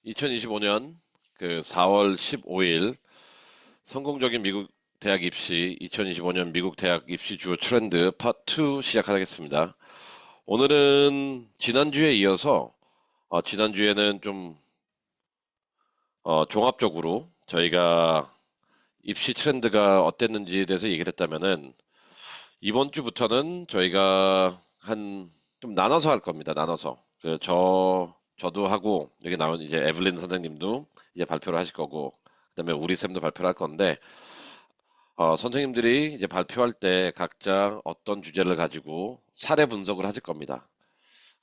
2025년 그 4월 15일 성공적인 미국 대학 입시 2025년 미국 대학 입시 주요 트렌드 파트 2 시작하겠습니다. 오늘은 지난주에 이어서 지난주에는 좀 종합적으로 저희가 입시 트렌드가 어땠는지에 대해서 얘기를 했다면은 이번 주부터는 저희가 한 좀 나눠서 할 겁니다. 나눠서 저도 하고 여기 나온 이제 에블린 선생님도 이제 발표를 하실 거고 그다음에 우리 쌤도 발표를 할 건데 선생님들이 이제 발표할 때 각자 어떤 주제를 가지고 사례 분석을 하실 겁니다.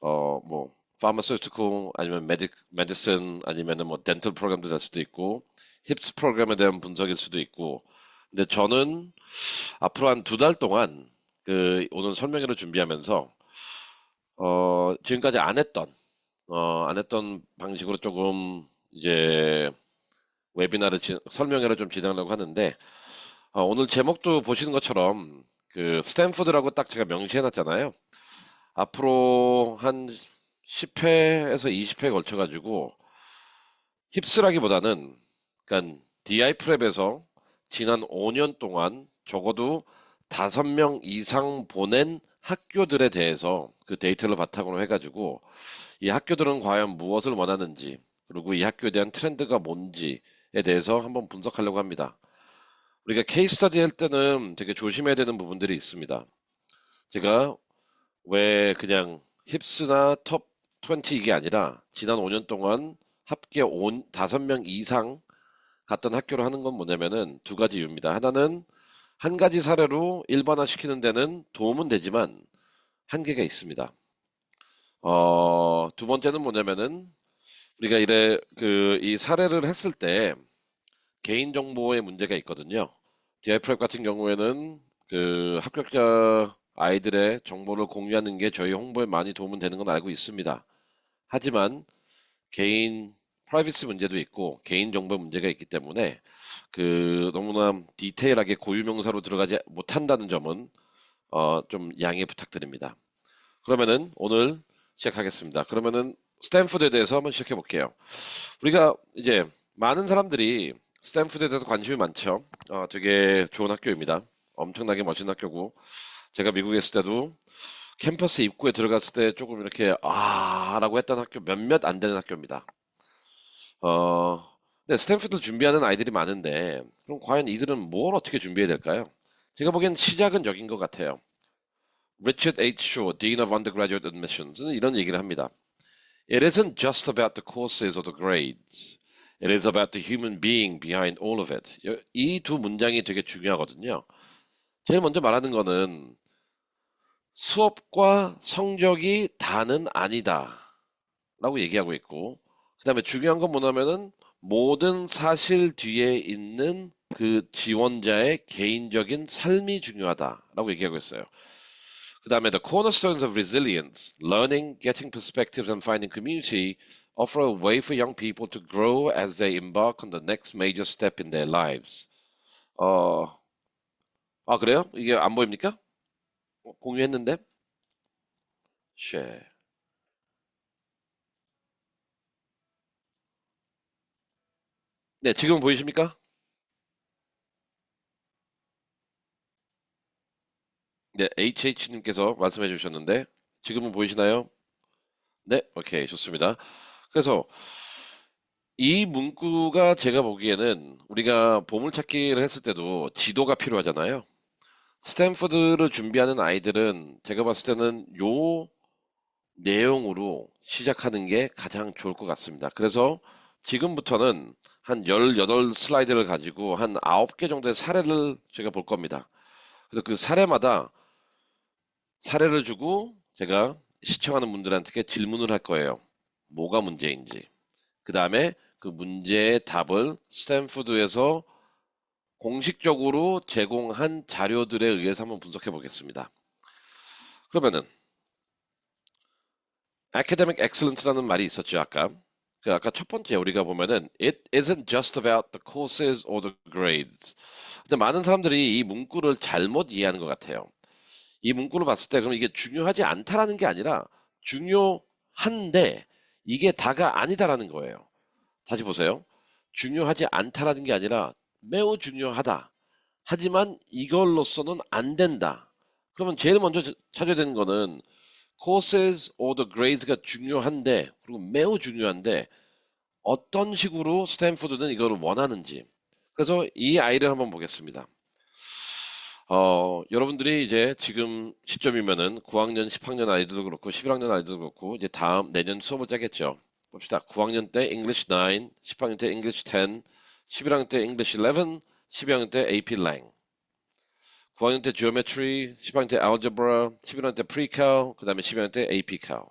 뭐 pharmaceutical 아니면 medicine 아니면은 뭐 dental 프로그램도 될 수도 있고 힙스 프로그램에 대한 분석일 수도 있고 근데 저는 앞으로 한 2달 동안 그 오늘 설명회를 준비하면서 지금까지 안 했던 방식으로 조금 이제 설명회를 좀 진행하려고 하는데 오늘 제목도 보시는 것처럼 그 스탠포드라고 딱 제가 명시해 놨잖아요. 앞으로 한 10회에서 20회 걸쳐가지고 힙스라기보다는 그러니까 DI 프랩에서 지난 5년 동안 적어도 5명 이상 보낸 학교들에 대해서 그 데이터를 바탕으로 해가지고 이 학교들은 과연 무엇을 원하는지 그리고 이 학교에 대한 트렌드가 뭔지에 대해서 한번 분석하려고 합니다. 우리가 케이스 스터디 할 때는 되게 조심해야 되는 부분들이 있습니다. 제가 왜 그냥 힙스나 톱 20 이게 아니라 지난 5년 동안 합계 5명 이상 갔던 학교를 하는 건 뭐냐면은 2가지 이유입니다. 하나는 한 가지 사례로 일반화 시키는 데는 도움은 되지만 한계가 있습니다. 2번째는 뭐냐면은 우리가 이 사례를 했을 때 개인정보의 문제가 있거든요. DI프랩 같은 경우에는 그 합격자 아이들의 정보를 공유하는 게 저희 홍보에 많이 도움은 되는 건 알고 있습니다. 하지만 개인 프라이버시 문제도 있고 개인정보 문제가 있기 때문에 그 너무나 디테일하게 고유명사로 들어가지 못한다는 점은 좀 양해 부탁드립니다. 그러면은 오늘 시작하겠습니다. 그러면은 스탠푸드에 대해서 한번 시작해 볼게요. 우리가 이제 많은 사람들이 스탠푸드에 대해서 관심이 많죠. 되게 좋은 학교입니다. 엄청나게 멋진 학교고 제가 미국에 있을 때도 캠퍼스 입구에 들어갔을 때 조금 이렇게 라고 했던 학교 몇몇 안 되는 학교입니다. 어, 네, 스탠푸드를 준비하는 아이들이 많은데 그럼 과연 이들은 뭘 어떻게 준비해야 될까요? 제가 보기엔 시작은 여긴 것 같아요. Richard H. Shaw, Dean of Undergraduate Admissions는 이런 얘기를 합니다. It isn't just about the courses or the grades. It is about the human being behind all of it. 이 2문장이 되게 중요하거든요. 제일 먼저 말하는 거는 수업과 성적이 다는 아니다. 라고 얘기하고 있고, 그 다음에 중요한 건 뭐냐면은 모든 사실 뒤에 있는 그 지원자의 개인적인 삶이 중요하다라고 얘기하고 있어요. 그 다음에 the cornerstones of resilience, learning, getting perspectives and finding community offer a way for young people to grow as they embark on the next major step in their lives. 어, 그래요? 이게 안 보입니까? 공유했는데? 쉐. 네, 지금 보이십니까? 네, HH님께서 말씀해 주셨는데, 지금은 보이시나요? 네, 오케이, 좋습니다. 그래서 이 문구가 제가 보기에는 우리가 보물찾기를 했을 때도 지도가 필요하잖아요. 스탠퍼드를 준비하는 아이들은 제가 봤을 때는 요 내용으로 시작하는 게 가장 좋을 것 같습니다. 그래서 지금부터는 한 18 슬라이드를 가지고 한 9개 정도의 사례를 제가 볼 겁니다. 그래서 그 사례마다 사례를 주고 제가 시청하는 분들한테 질문을 할 거예요. 뭐가 문제인지. 그 다음에 그 문제의 답을 스탠푸드에서 공식적으로 제공한 자료들에 의해서 한번 분석해 보겠습니다. 그러면은 academic excellence라는 말이 있었죠, 아까. 아까 첫 번째 우리가 보면은 it isn't just about the courses or the grades. 근데 많은 사람들이 이 문구를 잘못 이해하는 것 같아요. 이 문구를 봤을 때 그럼 이게 중요하지 않다라는 게 아니라 중요한데 이게 다가 아니다라는 거예요. 다시 보세요. 중요하지 않다라는 게 아니라 매우 중요하다. 하지만 이걸로서는 안 된다. 그러면 제일 먼저 찾아야 되는 거는 courses or the grades가 중요한데, 그리고 매우 중요한데 어떤 식으로 스탠포드는 이거를 원하는지. 그래서 이 아이를 한번 보겠습니다. 여러분들이 이제 지금 시점이면은 9학년, 10학년 아이들도 그렇고 11학년 아이들도 그렇고 이제 다음 내년 수업을 짜겠죠. 봅시다. 9학년 때 English 9, 10학년 때 English 10, 11학년 때 English 11, 12학년 때 AP Lang. 9학년 때 Geometry, 10학년 때 Algebra, 11학년 때 Pre-Cal, 그 다음에 12학년 때 AP-Cal.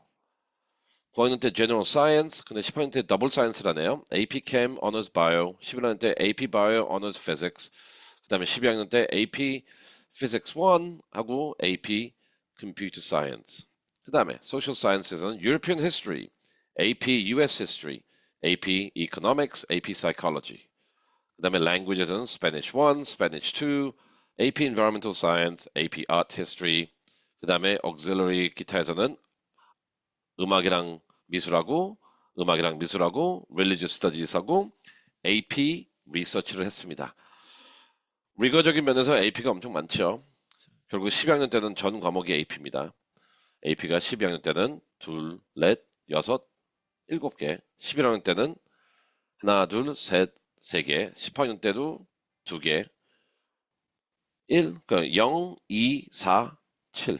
9학년 때 General Science, 근데 10학년 때 Double Science라네요. AP Chem, Honors Bio, 11학년 때 AP Bio, Honors Physics, 그 다음에 12학년 때 AP Physics 1 하고 AP Computer Science. 그 다음에 Social Sciences는 European History, AP US History, AP Economics, AP Psychology. 그 다음에 Languages는 Spanish 1, Spanish 2, AP Environmental Science, AP Art History. 그 다음에 Auxiliary 기타에서는 음악이랑 미술하고 Religious Studies하고 AP Research를 했습니다. 리거적인 면에서 AP가 엄청 많죠. 결국 12학년 때는 전 과목이 AP입니다. AP가 12학년 때는 둘, 넷, 여섯, 일곱 개. 11학년 때는 하나, 둘, 셋, 세 개. 10학년 때도 두 개. 1, 그러니까 0, 2, 4, 7.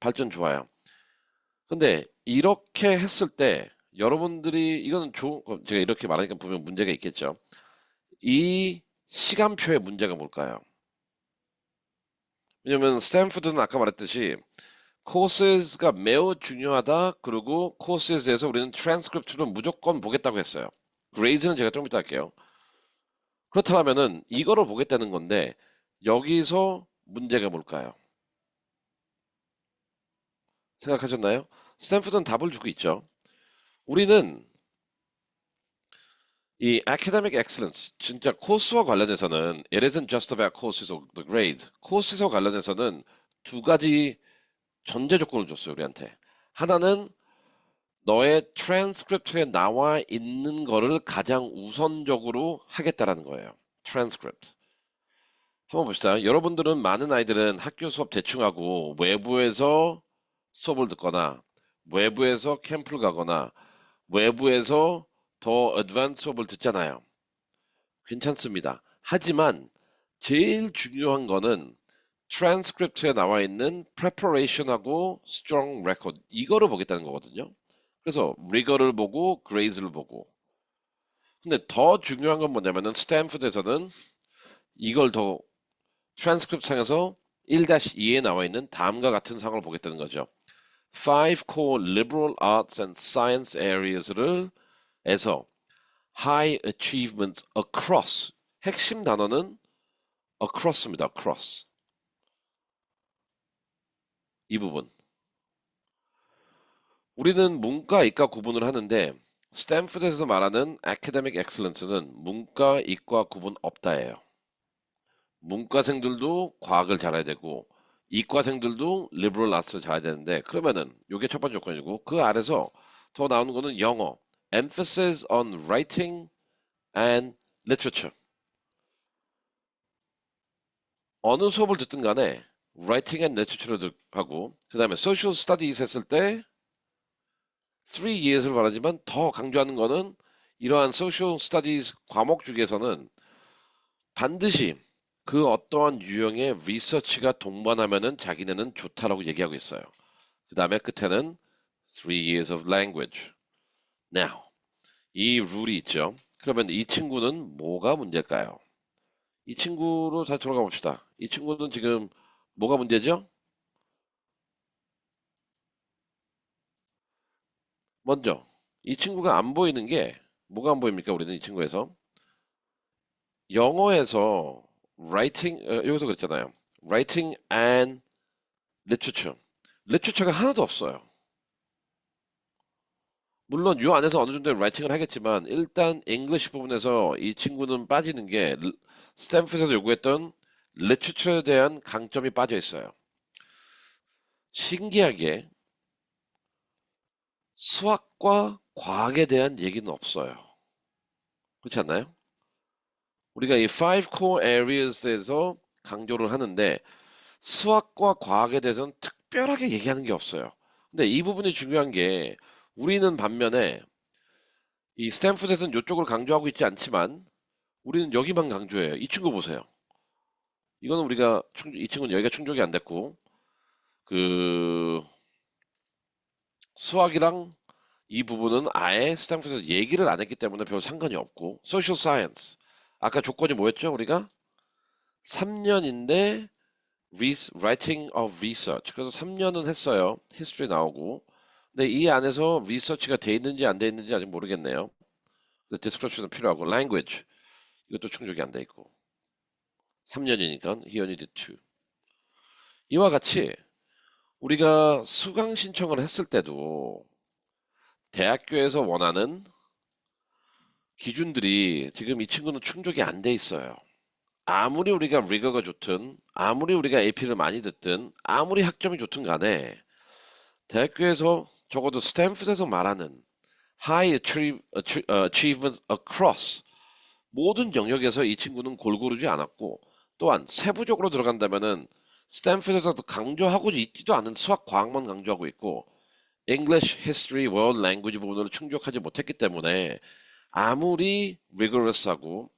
발전 좋아요. 근데 이렇게 했을 때 여러분들이 이거는 제가 이렇게 말하니까 보면 문제가 있겠죠. 이 시간표의 문제가 뭘까요? 왜냐면 스탠포드는 아까 말했듯이 코스가 매우 중요하다. 그리고 코스에 대해서 우리는 트랜스크립트를 무조건 보겠다고 했어요. 그레이즈는 제가 좀 이따 할게요. 그렇다면은 이거를 보겠다는 건데 여기서 문제가 뭘까요? 생각하셨나요? 스탠포드는 답을 주고 있죠. 우리는 이 academic excellence, 진짜 코스와 관련해서는 it isn't just about courses or the grades. 코스와 관련해서는 두 가지 전제 조건을 줬어요, 우리한테. 하나는 너의 트랜스크립트에 나와 있는 거를 가장 우선적으로 하겠다라는 거예요. 트랜스크립트. 한번 봅시다. 여러분들은 많은 아이들은 학교 수업 대충 하고 외부에서 수업을 듣거나 외부에서 캠프를 가거나 외부에서 더 어드밴스 수업을 듣잖아요. 괜찮습니다. 하지만 제일 중요한 거는 트랜스크립트에 나와 있는 preparation하고 strong record 이거를 보겠다는 거거든요. 그래서 rigor를 보고 grade를 보고. 근데 더 중요한 건 뭐냐면은 스탠프드에서는 이걸 더 트랜스크립트 상에서 1-2에 나와 있는 다음과 같은 상을 보겠다는 거죠. Five core liberal arts and science areas를 에서 high achievements across 핵심 단어는 across입니다. across 이 부분. 우리는 문과, 이과 구분을 하는데 스탠프드에서 말하는 academic excellence는 문과, 이과 구분 없다예요. 문과생들도 과학을 잘해야 되고 이과생들도 liberal arts를 잘해야 되는데 그러면은 이게 첫 번째 조건이고 그 아래서 더 나오는 거는 영어, emphasis on writing and literature. 어느 수업을 듣든 간에 writing and literature를 하고 그 다음에 social studies 했을 때 3years를 말하지만 더 강조하는 거는 이러한 social studies 과목 중에서는 반드시 그 어떠한 유형의 리서치가 동반하면은 자기네는 좋다라고 얘기하고 있어요. 그 다음에 끝에는 3 years of language. Now, 이 룰이 있죠. 그러면 이 친구는 뭐가 문제일까요? 이 친구로 다시 돌아가 봅시다. 이 친구는 지금 뭐가 문제죠? 먼저, 이 친구가 안 보이는 게 뭐가 안 보입니까? 우리는 이 친구에서 영어에서 writing, 여기서 그랬잖아요. writing and literature. literature가 하나도 없어요. 물론 요 안에서 어느 정도의 라이팅을 하겠지만 일단 잉글리시 부분에서 이 친구는 빠지는 게 스탠프에서 요구했던 리터처에 대한 강점이 빠져 있어요. 신기하게 수학과 과학에 대한 얘기는 없어요. 그렇지 않나요? 우리가 이 five core areas에서 강조를 하는데 수학과 과학에 대해서는 특별하게 얘기하는 게 없어요. 근데 이 부분이 중요한 게 우리는 반면에 이 스탠프드에서는 이쪽을 강조하고 있지 않지만 우리는 여기만 강조해요. 이 친구 보세요. 이거는 이 친구는 여기가 충족이 안 됐고 그 수학이랑 이 부분은 아예 스탠프드에서 얘기를 안 했기 때문에 별 상관이 없고 소셜 사이언스 아까 조건이 뭐였죠? 우리가 3년인데 writing of research 그래서 3년은 했어요. history 나오고 근데 이 안에서 리서치가 돼 있는지 안 돼 있는지 아직 모르겠네요. description은 필요하고 language 이것도 충족이 안 돼 있고 3년이니까 he only did 2 이와 같이 우리가 수강 신청을 했을 때도 대학교에서 원하는 기준들이 지금 이 친구는 충족이 안 돼 있어요. 아무리 우리가 리거가 좋든, 아무리 우리가 AP를 많이 듣든, 아무리 학점이 좋든 간에 대학교에서 적어도 스탠프드에서 말하는 high achievement across 모든 영역에서 이 친구는 골고루지 않았고 또한 세부적으로 들어간다면은 스탠프드에서도 강조하고 있지도 않은 수학 과학만 강조하고 있고 English, History, World Language 부분으로 충족하지 못했기 때문에 아무리 rigorous하고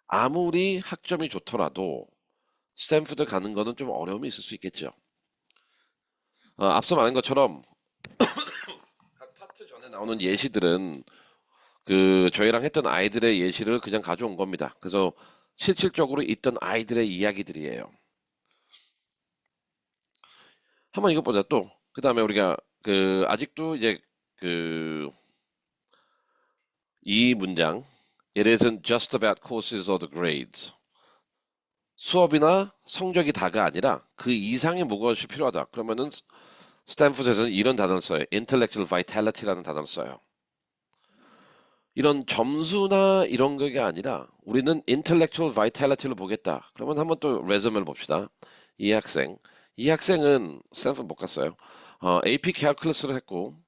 아무리 학점이 좋더라도 스탠프드 가는 거는 좀 어려움이 있을 수 있겠죠. 앞서 말한 것처럼 각 파트 전에 나오는 예시들은 저희랑 했던 아이들의 예시를 그냥 가져온 겁니다. 그래서 실질적으로 있던 아이들의 이야기들이에요. 한번 이거 보자 또. 그 다음에 우리가 아직도 이제 그 이 문장 It isn't just about courses or the grades. 수업이나 성적이 다가 아니라 그 이상의 무엇이 필요하다. 그러면은 스탠프드에서는 이런 단어를 써요. intellectual vitality라는 단어를 써요. 이런 점수나 이런 게 아니라 우리는 intellectual vitality를 보겠다. 그러면 한번 또 레즈메를 봅시다. 이 학생. 이 학생은 스탠프드 못 갔어요. AP calculus를 했고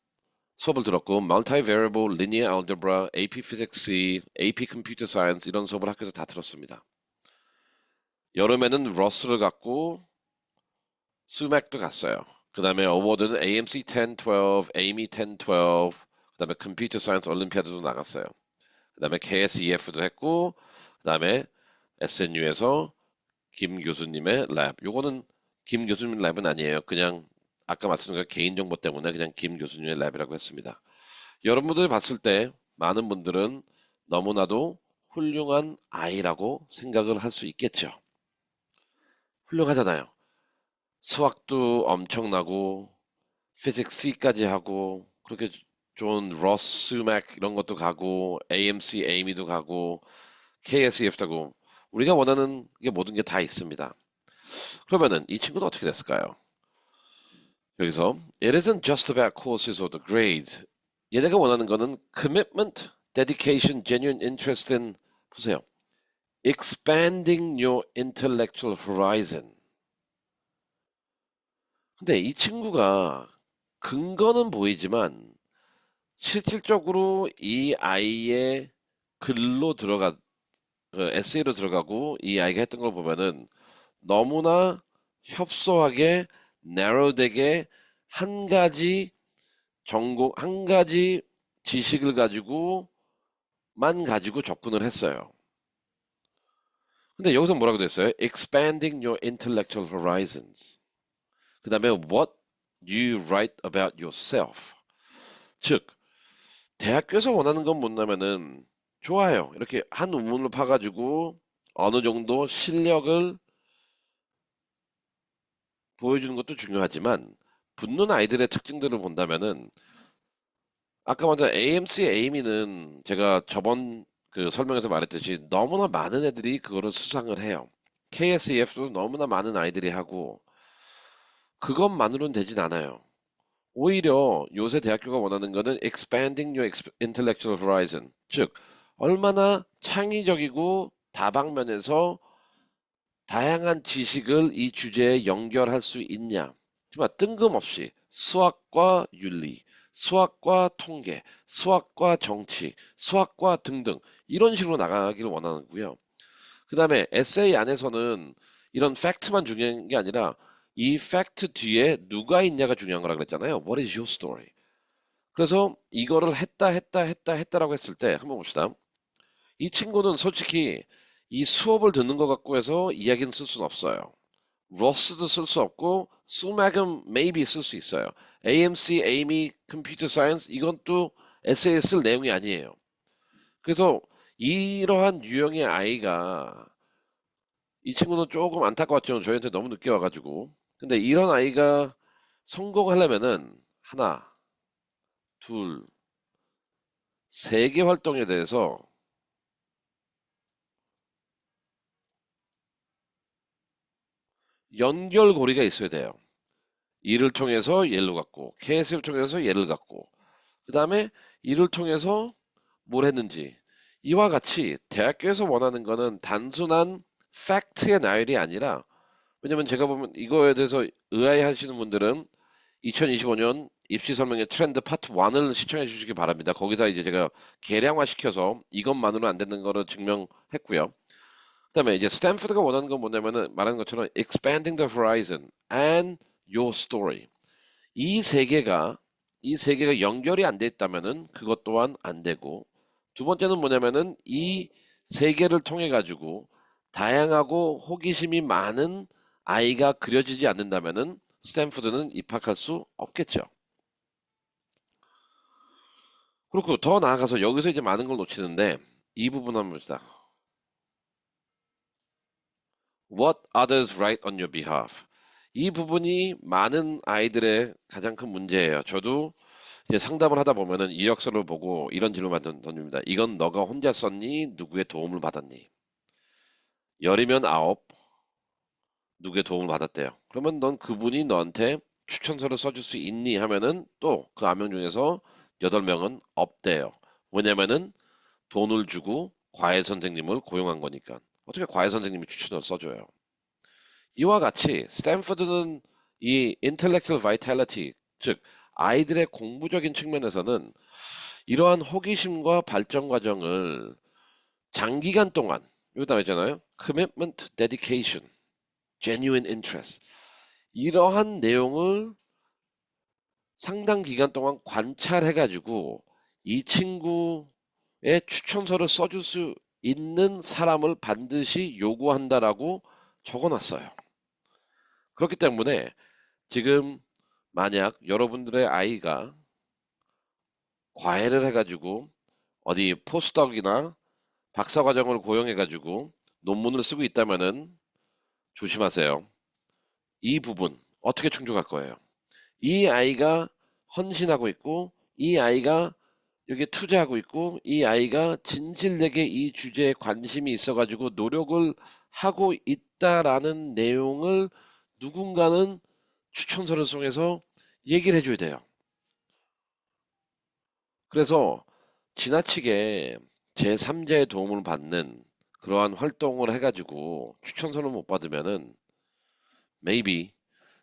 수업을 들었고 multivariable linear algebra, AP physics, AP computer science 이런 수업을 학교에서 다 들었습니다. 여름에는 러스를 갔고 수맥도 갔어요. 그 다음에 어워드는 AMC 10, 12, AME 10, 12, 그 다음에 컴퓨터 사이언스 올림피아드도 나갔어요. 그 다음에 KSEF도 했고, 그 다음에 SNU에서 김 교수님의 랩. 요거는 김 교수님 랩은 아니에요. 그냥 아까 말씀드린 개인정보 때문에 그냥 김 교수님의 랩이라고 했습니다. 여러분들이 봤을 때 많은 분들은 너무나도 훌륭한 아이라고 생각을 할 수 있겠죠. 훌륭하잖아요. 수학도 엄청나고 피직스 C까지 하고 그렇게 좋은 러스 수맥 이런 것도 가고 AMC 에이미도 가고 KSEF도 가고 우리가 원하는 게 모든 게 다 있습니다. 그러면은 이 친구는 어떻게 됐을까요? 여기서 It isn't just about courses or the grades. 얘네가 원하는 거는 commitment, dedication, genuine interest in 보세요. expanding your intellectual horizon. 근데 이 친구가 근거는 보이지만 실질적으로 이 아이의 글로 에세이로 들어가고 이 아이가 했던 걸 보면은 너무나 협소하게 narrow되게 한 가지 한 가지 지식을 가지고 접근을 했어요. 근데 여기서 뭐라고 됐어요? Expanding your intellectual horizons. 그 다음에 what you write about yourself. 즉, 대학교에서 원하는 건 뭐냐면은 좋아요. 이렇게 한 우물로 파가지고 어느 정도 실력을 보여주는 것도 중요하지만 붙는 아이들의 특징들을 본다면은 아까 먼저 AMC 에이미는 제가 저번 설명에서 말했듯이 너무나 많은 애들이 그거를 수상을 해요. KSEF도 너무나 많은 아이들이 하고 그것만으로는 되진 않아요. 오히려 요새 대학교가 원하는 거는 expanding your intellectual horizon. 즉, 얼마나 창의적이고 다방면에서 다양한 지식을 이 주제에 연결할 수 있냐. 정말 뜬금없이 수학과 윤리, 수학과 통계, 수학과 정치, 수학과 등등 이런 식으로 나가기를 원하고요. 그 다음에 에세이 안에서는 이런 팩트만 중요한 게 아니라 이 팩트 뒤에 누가 있냐가 중요한 거라 그랬잖아요. What is your story? 그래서 이거를 했다라고 했을 때 한번 봅시다. 이 친구는 솔직히 이 수업을 듣는 것 같고 해서 이야기는 쓸 수는 없어요. 로스도 쓸 수 없고 수맥은 maybe 쓸 수 있어요. AMC, 에이미, 컴퓨터 사이언스 이건 또 에세이에 쓸 내용이 아니에요. 그래서 이러한 유형의 아이가 이 친구는 조금 안타까웠죠. 저희한테 너무 늦게 와가지고. 근데 이런 아이가 성공하려면은 하나, 둘, 세 개 활동에 대해서 연결고리가 있어야 돼요. 이를 통해서 얘를 갖고, KS를 통해서 얘를 갖고, 그 다음에 이를 통해서 뭘 했는지. 이와 같이 대학교에서 원하는 거는 단순한 팩트의 나열이 아니라, 왜냐면 제가 보면 이거에 대해서 의아해하시는 분들은 2025년 입시 설명회 트렌드 파트 1을 시청해 주시기 바랍니다. 거기서 이제 제가 계량화 시켜서 이것만으로는 안 되는 거를 증명했고요. 그다음에 이제 스탠프드가 원하는 건 뭐냐면은 말하는 것처럼 expanding the horizon and your story. 이 세 개가 이 세 개가 연결이 안 돼 있다면은 그것 또한 안 되고 두 번째는 뭐냐면은 이 세 개를 통해 가지고 다양하고 호기심이 많은 아이가 그려지지 않는다면은 스탠프드는 입학할 수 없겠죠. 그렇고 더 나아가서 여기서 이제 많은 걸 놓치는데 이 부분 한번 봅시다. What others write on your behalf. 이 부분이 많은 아이들의 가장 큰 문제예요. 저도 이제 상담을 하다 보면은 이력서를 보고 이런 질문을 던집니다. 이건 너가 혼자 썼니? 누구의 도움을 받았니? 열이면 아홉, 누구의 도움을 받았대요. 그러면 넌 그분이 너한테 추천서를 써줄 수 있니? 하면은 또 그 9명 중에서 8명은 없대요. 왜냐면은 돈을 주고 과외 선생님을 고용한 거니까. 어떻게 과외 선생님이 추천을 써줘요? 이와 같이 스탠퍼드는 이 intellectual vitality, 즉 아이들의 공부적인 측면에서는 이러한 호기심과 발전 과정을 장기간 동안 여기다 있잖아요. commitment, dedication, genuine interest 이러한 내용을 상당 기간 동안 관찰해가지고 이 친구의 추천서를 써줄 수 있는 사람을 반드시 요구한다라고 적어놨어요. 그렇기 때문에 지금 만약 여러분들의 아이가 과외를 해가지고 어디 포스닥이나 박사과정을 고용해가지고 논문을 쓰고 있다면은 조심하세요. 이 부분 어떻게 충족할 거예요? 이 아이가 헌신하고 있고 이 아이가 여기에 투자하고 있고 이 아이가 진실되게 이 주제에 관심이 있어가지고 노력을 하고 있다라는 내용을 누군가는 추천서를 통해서 얘기를 해줘야 돼요. 그래서 지나치게 제3자의 도움을 받는 그러한 활동을 해가지고 추천서를 못 받으면은 maybe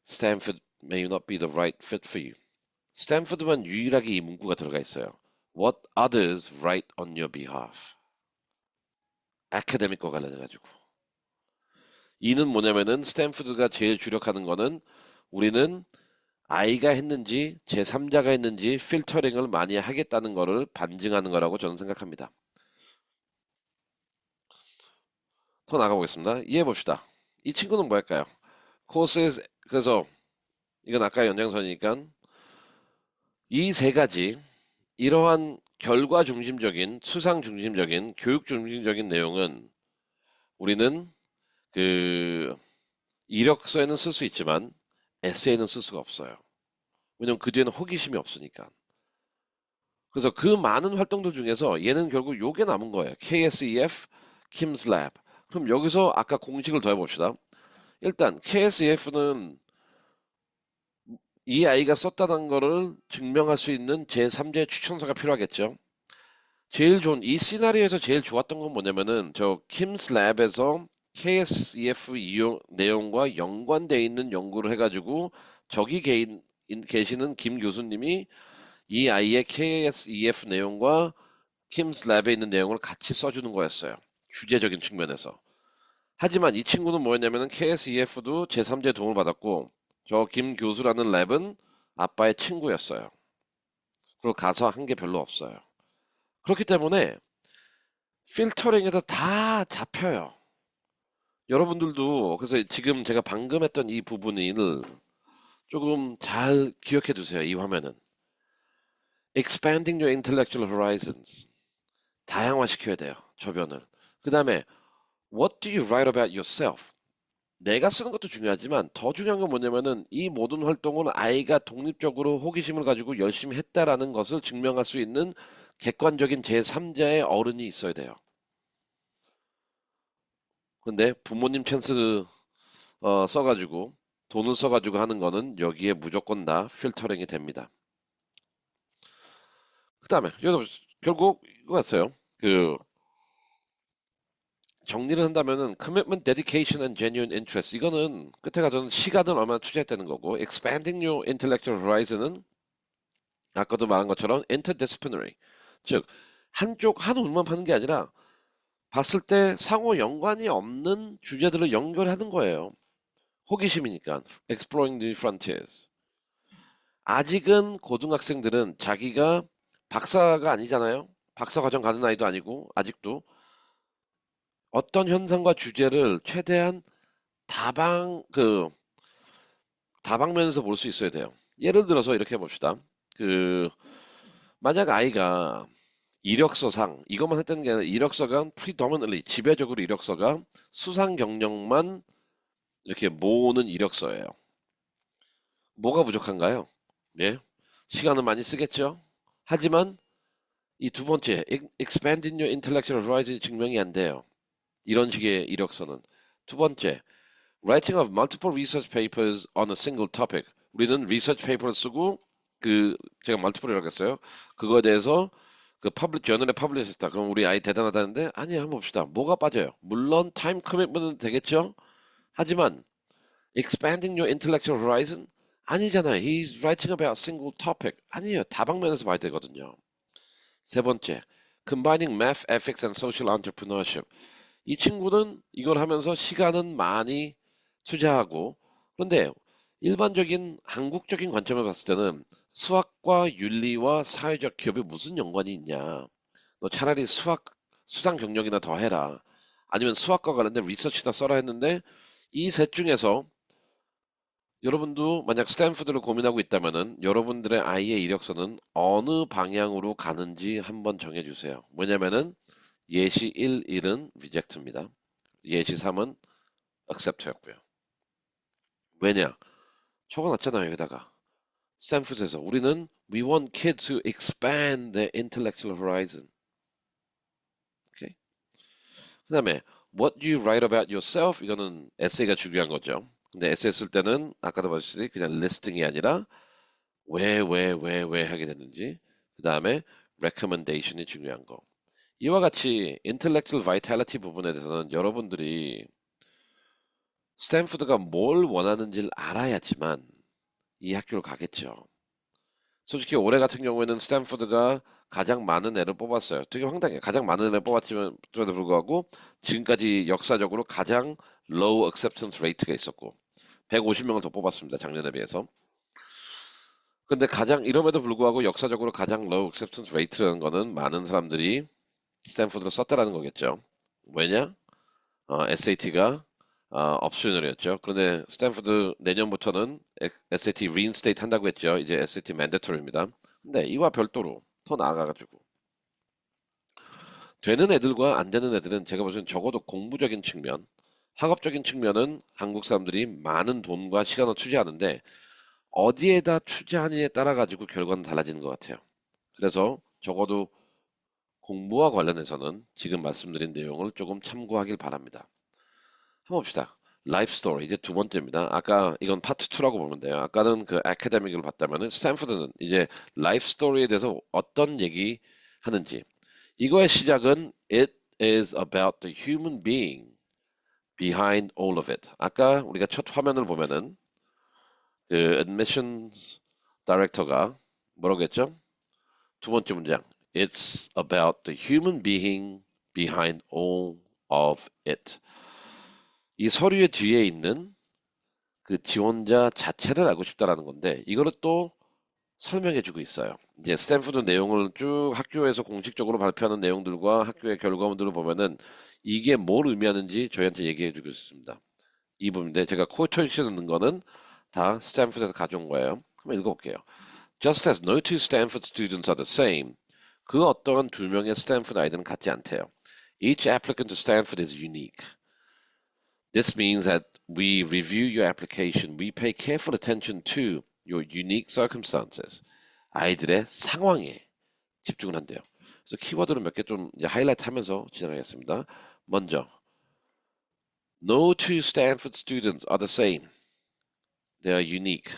Stanford may not be the right fit for you. 스탠프드만 유일하게 이 문구가 들어가 있어요. What others write on your behalf. 아카데믹과 관련해가지고. 이는 뭐냐면은 스탠프드가 제일 주력하는 거는 우리는 아이가 했는지 제3자가 했는지 필터링을 많이 하겠다는 거를 반증하는 거라고 저는 생각합니다. 더 나가보겠습니다. 이해해 봅시다. 이 친구는 뭐 할까요? 코스에서 그래서 이건 아까 연장선이니까 이 세 가지 이러한 결과 중심적인 수상 중심적인 교육 중심적인 내용은 우리는 그 이력서에는 쓸 수 있지만 에세이는 쓸 수가 없어요. 왜냐면 그 뒤에는 호기심이 없으니까. 그래서 그 많은 활동들 중에서 얘는 결국 요게 남은 거예요. KSEF, Kim's Lab. 그럼 여기서 아까 공식을 더 해봅시다. 일단 KSEF는 이 아이가 썼다는 거를 증명할 수 있는 제3자 추천서가 필요하겠죠. 제일 좋은 이 시나리오에서 제일 좋았던 건 뭐냐면은 저 킴스 랩에서 KSEF 내용과 연관돼 있는 연구를 해가지고 저기 계시는 김 교수님이 이 아이의 KSEF 내용과 킴스 랩에 있는 내용을 같이 써주는 거였어요. 주제적인 측면에서. 하지만 이 친구는 뭐였냐면은 KSEF도 제3자의 도움을 받았고 저 김 교수라는 랩은 아빠의 친구였어요. 그리고 가서 한 게 별로 없어요. 그렇기 때문에 필터링에서 다 잡혀요. 여러분들도 그래서 지금 제가 방금 했던 이 부분을 조금 잘 기억해 두세요. 이 화면은. Expanding your intellectual horizons. 다양화시켜야 돼요. 저변을. 그 다음에 What do you write about yourself? 내가 쓰는 것도 중요하지만 더 중요한 건 뭐냐면은 이 모든 활동을 아이가 독립적으로 호기심을 가지고 열심히 했다라는 것을 증명할 수 있는 객관적인 제3자의 어른이 있어야 돼요. 근데 부모님 찬스 써가지고 돈을 써가지고 하는 거는 여기에 무조건 다 필터링이 됩니다. 그 다음에 여기서 결국 이거 같아요. 그 정리를 한다면은 commitment, dedication, and genuine interest 이거는 끝에 가서는 시간을 얼마나 투자했다는 거고 expanding your intellectual horizon은 아까도 말한 것처럼 interdisciplinary 즉 한쪽 한 운만 파는 게 아니라 봤을 때 상호 연관이 없는 주제들을 연결하는 거예요. 호기심이니까 exploring new frontiers. 아직은 고등학생들은 자기가 박사가 아니잖아요. 박사 과정 가는 아이도 아니고 아직도 어떤 현상과 주제를 최대한 다방 그 다방면에서 볼 수 있어야 돼요. 예를 들어서 이렇게 해봅시다. 그 만약 아이가 이력서상 이것만 했다는 게 아니라 이력서가 predominantly 지배적으로 이력서가 수상 경력만 이렇게 모으는 이력서예요. 뭐가 부족한가요? 네, 시간은 많이 쓰겠죠. 하지만 이 두 번째 expanding your intellectual horizon이 증명이 안 돼요. 이런 식의 이력서는. 두 번째 writing of multiple research papers on a single topic. 우리는 research paper를 쓰고 그 제가 multiple이라고 했어요. 그거에 대해서 그 퍼블릭 저널에 퍼블리시했다. 그럼 우리 아이 대단하다는데 아니 한번 봅시다. 뭐가 빠져요? 물론 타임 커밋먼트는 되겠죠. 하지만 expanding your intellectual horizon 아니잖아요. He's writing about a single topic. 아니에요. 다방면에서 봐야 되거든요. 세 번째, combining math, ethics, and social entrepreneurship. 이 친구는 이걸 하면서 시간은 많이 투자하고 그런데 일반적인 한국적인 관점을 봤을 때는 수학과 윤리와 사회적 기업이 무슨 연관이 있냐. 너 차라리 수학 수상 경력이나 더 해라. 아니면 수학과 관련된 리서치나 써라 했는데 이 셋 중에서 여러분도 만약 스탠프드를 고민하고 있다면은 여러분들의 아이의 이력서는 어느 방향으로 가는지 한번 정해주세요. 뭐냐면은 예시 1, 1은 리젝트입니다. 예시 3은 accept였고요. 왜냐? 적어놨잖아요, 여기다가. 스탠프드에서 우리는 we want kids to expand their intellectual horizon. 오케이? 그다음에 what you write about yourself 이거는 에세이가 중요한 거죠. 근데 에세이 쓸 때는 아까도 봤듯이 그냥 리스팅이 아니라 왜 하게 됐는지. 그다음에 recommendation이 중요한 거. 이와 같이 intellectual vitality 부분에 대해서는 여러분들이 스탠프드가 뭘 원하는지를 알아야지만 이 학교를 가겠죠. 솔직히 올해 같은 경우에는 스탠포드가 가장 많은 애를 뽑았어요. 되게 황당해요. 가장 많은 애를 뽑았지만 에도 불구하고 지금까지 역사적으로 가장 low acceptance rate가 있었고 150명을 더 뽑았습니다. 작년에 비해서. 근데 가장 이럼에도 불구하고 역사적으로 가장 low acceptance rate라는 거는 많은 사람들이 스탠포드를 썼다라는 거겠죠. 왜냐? SAT가 옵셔널이었죠. 그런데 스탠포드 내년부터는 SAT reinstate 한다고 했죠. 이제 SAT mandatory입니다. 근데 이와 별도로 더 나아가가지고 되는 애들과 안 되는 애들은 제가 보기엔 적어도 공부적인 측면, 학업적인 측면은 한국 사람들이 많은 돈과 시간을 투자하는데 어디에다 투자하느냐에 따라 가지고 결과는 달라지는 것 같아요. 그래서 적어도 공부와 관련해서는 지금 말씀드린 내용을 조금 참고하길 바랍니다. 한번 봅시다. 라이프 스토리 이제 두 번째입니다. 아까 이건 파트 2라고 보면 돼요. 아까는 그 아카데믹을 봤다면은 스탠포드는 이제 라이프 스토리에 대해서 어떤 얘기 하는지 이거의 시작은 It is about the human being behind all of it. 아까 우리가 첫 화면을 보면은 그 admissions 다이렉터가 뭐라고 했죠? 두 번째 문장. It's about the human being behind all of it. 이 서류의 뒤에 있는 그 지원자 자체를 알고 싶다라는 건데 이거를 또 설명해주고 있어요. 이제 스탠포드 내용을 쭉 학교에서 공식적으로 발표하는 내용들과 학교의 결과물들을 보면은 이게 뭘 의미하는지 저희한테 얘기해주고 있습니다. 이 부분인데 제가 코처리시에 넣는 거는 다 스탠포드에서 가져온 거예요. 한번 읽어볼게요. Just as no two Stanford students are the same, 그 어떠한 두 명의 스탠포드 아이들은 같지 않대요. Each applicant to Stanford is unique. This means that we review your application. We pay careful attention to your unique circumstances. 아이들의 상황에 집중을 한대요. 그래서 키워드를 몇 개 좀 하이라이트 하면서 진행하겠습니다. 먼저, no two Stanford students are the same. They are unique.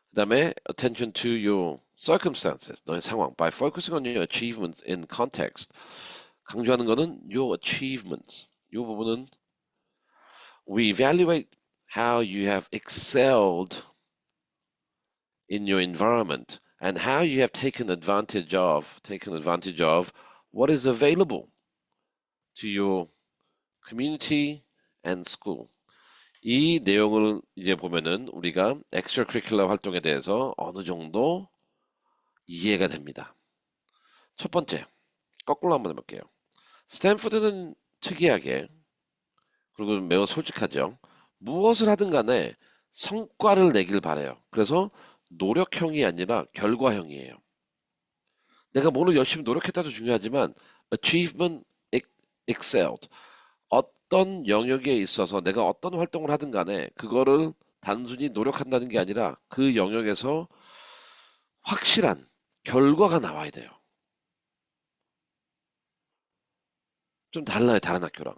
그 다음에 attention to your circumstances. 너의 상황. By focusing on your achievements in context. 강조하는 거는 your achievements. 이 부분은 we evaluate how you have excelled in your environment and how you have taken advantage of what is available to your community and school. 이 내용을 이제 보면은 우리가 extracurricular 활동에 대해서 어느 정도 이해가 됩니다. 첫 번째, 거꾸로 한번 해볼게요. 스탠포드는 특이하게 그리고 매우 솔직하죠. 무엇을 하든 간에 성과를 내길 바래요. 그래서 노력형이 아니라 결과형이에요. 내가 뭐를 열심히 노력했다도 중요하지만 achievement excelled. 어떤 영역에 있어서 내가 어떤 활동을 하든 간에 그거를 단순히 노력한다는 게 아니라 그 영역에서 확실한 결과가 나와야 돼요. 좀 달라요, 다른 학교랑.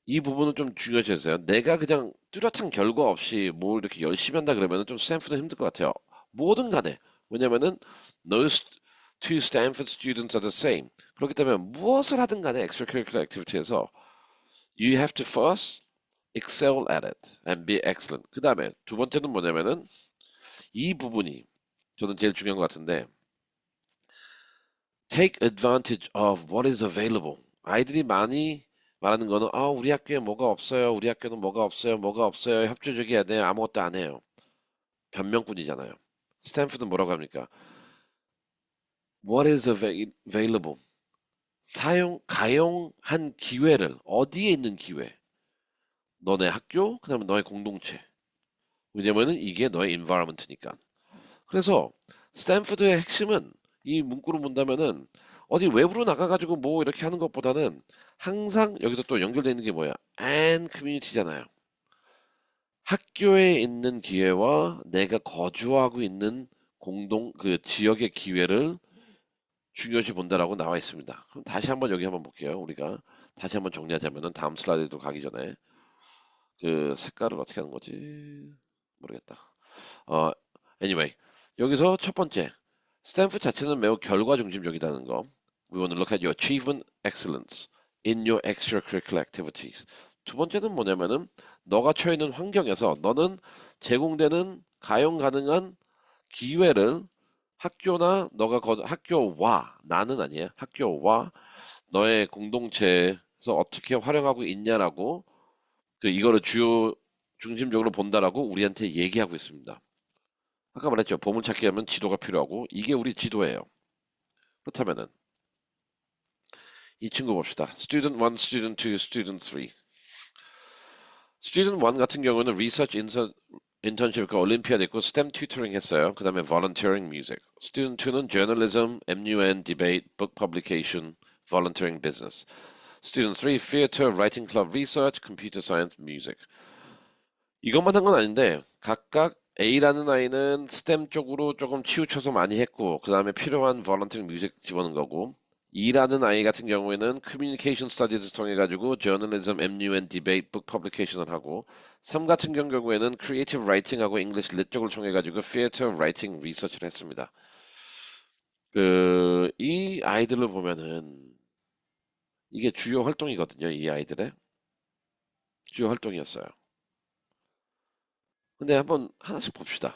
이 부분은 좀 중요시해서요. 내가 그냥 뚜렷한 결과 없이 뭘 이렇게 열심히 한다 그러면 좀 스탠프드 힘들 것 같아요. 뭐든 간에. 왜냐면은 no two Stanford students are the same. 그렇기 때문에 무엇을 하든 간에 extracurricular activity에서 you have to first excel at it and be excellent. 그 다음에 두 번째는 뭐냐면은 이 부분이 저는 제일 중요한 것 같은데 take advantage of what is available. 아이들이 많이 말하는 거는 우리 학교에 뭐가 없어요. 우리 학교는 뭐가 없어요. 뭐가 없어요. 협조적이어야 돼요. 아무것도 안 해요. 변명꾼이잖아요. 스탠프드는 뭐라고 합니까? What is available? 가용한 기회를 어디에 있는 기회? 너네 학교, 그다음에 너의 공동체. 왜냐면은 이게 너의 environment니까. 그래서 스탠프드의 핵심은 이 문구를 본다면은 어디 외부로 나가가지고 뭐 이렇게 하는 것보다는 항상 여기서 또 연결되어 있는 게 뭐야? and community잖아요. 학교에 있는 기회와 내가 거주하고 있는 그 지역의 기회를 중요시 본다라고 나와 있습니다. 그럼 다시 한번 여기 한번 볼게요. 우리가 다시 한번 정리하자면은 다음 슬라이드로 가기 전에 그 색깔을 어떻게 하는 거지? 모르겠다. 어, anyway. 여기서 첫 번째. 스탠프 자체는 매우 결과 중심적이다는 거. We want to look at your achievement excellence in your extracurricular activities. 두 번째는 뭐냐면은 너가 처해 있는 환경에서 너는 제공되는 가용 가능한 기회를 학교와 나는 아니야. 학교와 너의 공동체에서 어떻게 활용하고 있냐라고 이거를 주요 중심적으로 본다라고 우리한테 얘기하고 있습니다. 아까 말했죠. 보물찾기 하면 지도가 필요하고 이게 우리 지도예요. 그렇다면은 이 친구 봅시다. Student 1, Student 2, Student 3. Student 1 같은 경우는 Research Internship과 올림피아드 있고 STEM tutoring 했어요. 그 다음에 Volunteering Music. Student 2는 Journalism, MUN, Debate, Book Publication, Volunteering Business. Student 3, Theater, Writing Club, Research, Computer Science, Music. 이것만 한 건 아닌데 각각 A라는 아이는 STEM 쪽으로 조금 치우쳐서 많이 했고 그 다음에 필요한 Volunteering Music 집어넣은 거고 E라는 아이 같은 경우에는 Communication Studies 통해 가지고 Journalism, MUN, Debate, Book Publication을 하고 3 같은 경우에는 Creative Writing하고 English Lit 쪽을 통해 가지고 Theater, Writing, Research를 했습니다. 이 아이들을 보면은 이게 주요 활동이거든요. 이 아이들의 주요 활동이었어요. 근데 한번 하나씩 봅시다.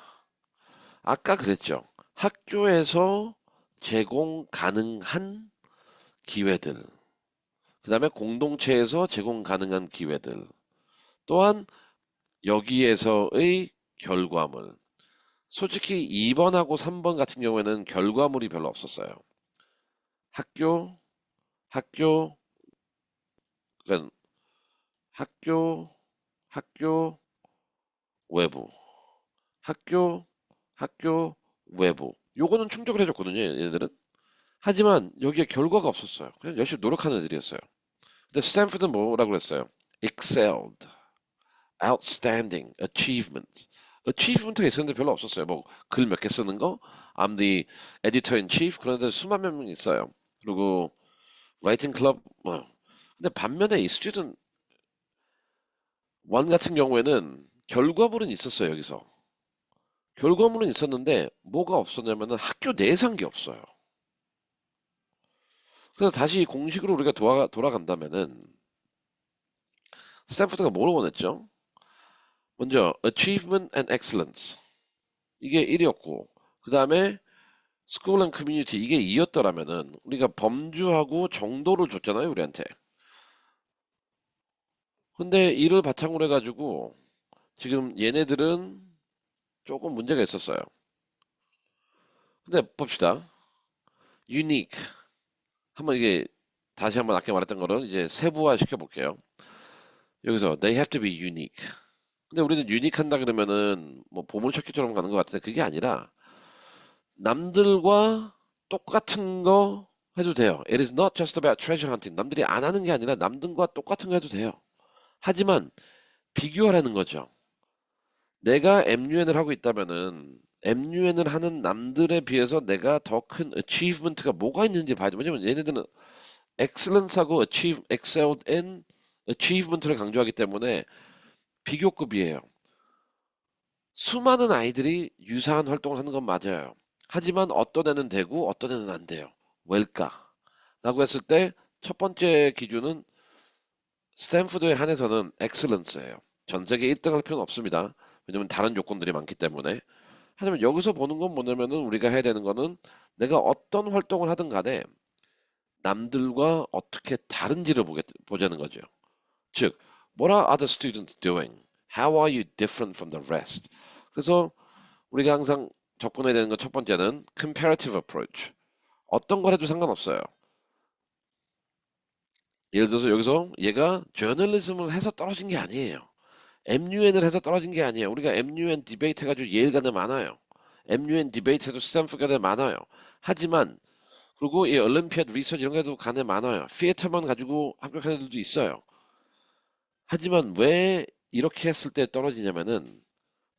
아까 그랬죠. 학교에서 제공 가능한 기회들, 그 다음에 공동체에서 제공 가능한 기회들, 또한 여기에서의 결과물. 솔직히 2번하고 3번 같은 경우에는 결과물이 별로 없었어요. 학교, 학교, 그러니까 학교, 학교, 외부, 학교, 학교, 외부. 요거는 충족을 해줬거든요, 얘네들은. 하지만 여기에 결과가 없었어요. 그냥 열심히 노력하는 애들이었어요. 근데 스탠프드는 뭐라고 그랬어요? excelled, outstanding, achievement. achievement가 있었는데 별로 없었어요. 뭐 글 몇 개 쓰는 거, I'm the editor in chief 그런 데 수만 명 있어요. 그리고 writing club 뭐. 근데 반면에 이 student 1 같은 경우에는 결과물은 있었어요, 여기서. 결과물은 있었는데 뭐가 없었냐면은 학교 내에서 한 게 없어요. 그래서 다시 공식으로 우리가 돌아간다면은 스탠포드가 뭘 원했죠? 먼저 achievement and excellence 이게 1이었고 그 다음에 school and community 이게 2였더라면은 우리가 범주하고 정도를 줬잖아요 우리한테. 근데 이를 바탕으로 해가지고 지금 얘네들은 조금 문제가 있었어요. 근데 봅시다. unique 한번 이게 다시 한번 아까 말했던 거를 이제 세부화 시켜볼게요. 여기서 they have to be unique. 근데 우리는 유니크 한다 그러면은 뭐 보물찾기처럼 가는 것 같은데 그게 아니라 남들과 똑같은 거 해도 돼요. It is not just about treasure hunting. 남들이 안 하는 게 아니라 남들과 똑같은 거 해도 돼요. 하지만 비교하라는 거죠. 내가 MUN을 하고 있다면은 MUN을 하는 남들에 비해서 내가 더 큰 achievement가 뭐가 있는지 봐야 돼. 왜냐면 얘네들은 excellence하고 excelled in achievement를 강조하기 때문에 비교급이에요. 수많은 아이들이 유사한 활동을 하는 건 맞아요. 하지만 어떤 애는 되고 어떤 애는 안 돼요. 왜일까? 라고 했을 때 첫 번째 기준은 스탠프드에 한해서는 엑셀런스예요. 전 세계 1등 할 필요는 없습니다. 왜냐면 다른 요건들이 많기 때문에. 하지만 여기서 보는 건 뭐냐면은 우리가 해야 되는 거는 내가 어떤 활동을 하든 간에 남들과 어떻게 다른지를 보자는 거죠. 즉, what are other students doing? How are you different from the rest? 그래서 우리가 항상 접근해야 되는 건 첫 번째는 comparative approach. 어떤 걸 해도 상관없어요. 예를 들어서 여기서 얘가 저널리즘을 해서 떨어진 게 아니에요. MUN을 해서 떨어진 게 아니에요. 우리가 MUN 디베이트 해가지고 예일 간에 많아요. MUN 디베이트 해도 스탠프드 간에 많아요. 하지만 그리고 이 올림피아드 리서치 이런 게도 간에 많아요. 피에터만 가지고 합격한 애들도 있어요. 하지만 왜 이렇게 했을 때 떨어지냐면은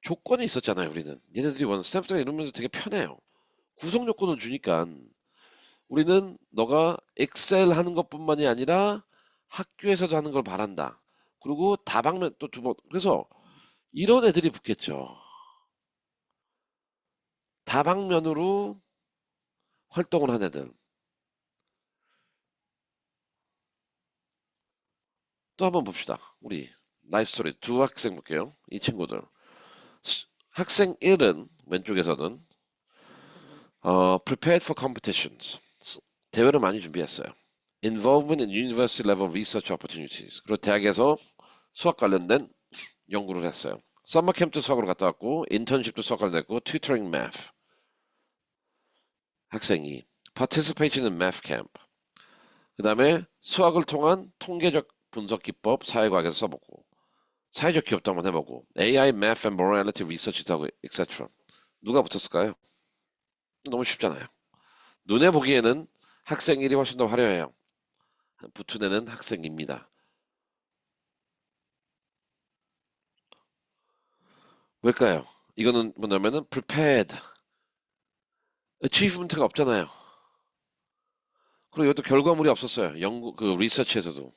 조건이 있었잖아요, 우리는. 얘네들이 원 스탬프드가 이러면서 되게 편해요. 구성 요건을 주니까 우리는 너가 엑셀 하는 것뿐만이 아니라 학교에서도 하는 걸 바란다. 그리고 다방면 또 두 번. 그래서 이런 애들이 붙겠죠. 다방면으로 활동을 한 애들. 또 한번 봅시다. 우리 라이프 스토리 두 학생 볼게요. 이 친구들. 학생 1은 왼쪽에서는 prepared for competitions. 대회를 많이 준비했어요. Involvement in university level research opportunities. 그리고 대학에서 수학 관련된 연구를 했어요. 서머 캠프 수학으로 갔다 왔고, 인턴십도 수학 관련됐고, tutoring math. 학생이 participation in math camp. 그 다음에 수학을 통한 통계적 분석 기법 사회과학에서 써보고, 사회적 기업도 한번 해보고, AI, math and morality research도 하고, etc. 누가 붙었을까요? 너무 쉽잖아요. 눈에 보기에는 학생 1이 훨씬 더 화려해요. 붙은 애는 학생입니다. 왜일까요? 이거는 뭐냐면은 prepared, achievement가 없잖아요. 그리고 이것도 결과물이 없었어요. 연구 그 리서치에서도.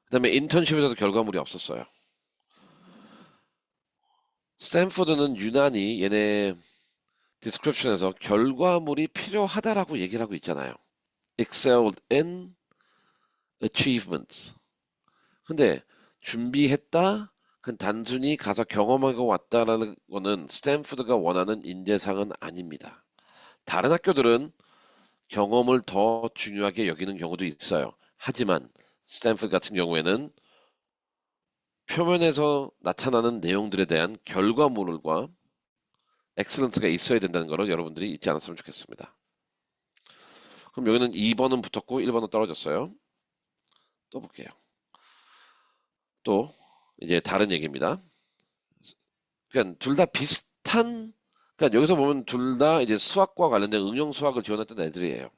그다음에 인턴십에서도 결과물이 없었어요. 스탠포드는 유난히 얘네 디스크립션에서 결과물이 필요하다라고 얘기를 하고 있잖아요. excelled in achievements. 근데 준비했다? 그건 단순히 가서 경험하고 왔다라는 거는 스탠포드가 원하는 인재상은 아닙니다. 다른 학교들은 경험을 더 중요하게 여기는 경우도 있어요. 하지만 스탠프드 같은 경우에는 표면에서 나타나는 내용들에 대한 결과물과 엑셀런스가 있어야 된다는 것을 여러분들이 잊지 않았으면 좋겠습니다. 그럼 여기는 2번은 붙었고 1번은 떨어졌어요. 또 볼게요. 또 이제 다른 얘기입니다. 그러니까 둘 다 비슷한, 그러니까 여기서 보면 둘 다 이제 수학과 관련된 응용 수학을 지원했던 애들이에요.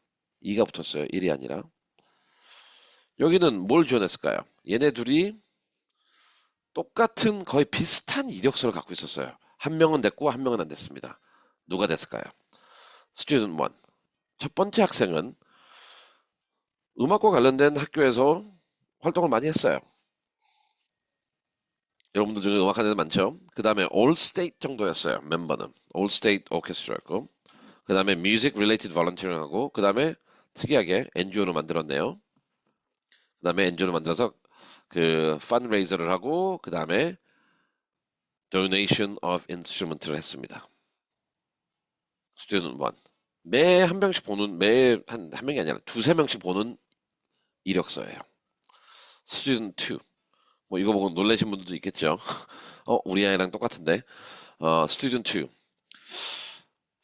2가 붙었어요. 1이 아니라. 여기는 뭘 지원했을까요? 얘네 둘이 똑같은 거의 비슷한 이력서를 갖고 있었어요. 한 명은 됐고 한 명은 안 됐습니다. 누가 됐을까요? 스튜던트 1. 첫 번째 학생은 음악과 관련된 학교에서 활동을 많이 했어요. 여러분들 중에 음악하는 애들 많죠? 그 다음에 All State 정도였어요. 멤버는. All State Orchestra였고 그 다음에 Music Related Volunteering 하고 그 다음에 특이하게 NGO를 만들었네요. 그 다음에 NGO를 만들어서 그 fundraiser를 하고 그 다음에 Donation of Instrument를 했습니다. Student 1. 매 한 명씩 보는, 매 한 명이 아니라 두세 명씩 보는 이력서예요. Student 2. 뭐 이거 보고 놀라신 분들도 있겠죠. 우리 아이랑 똑같은데. Student 2.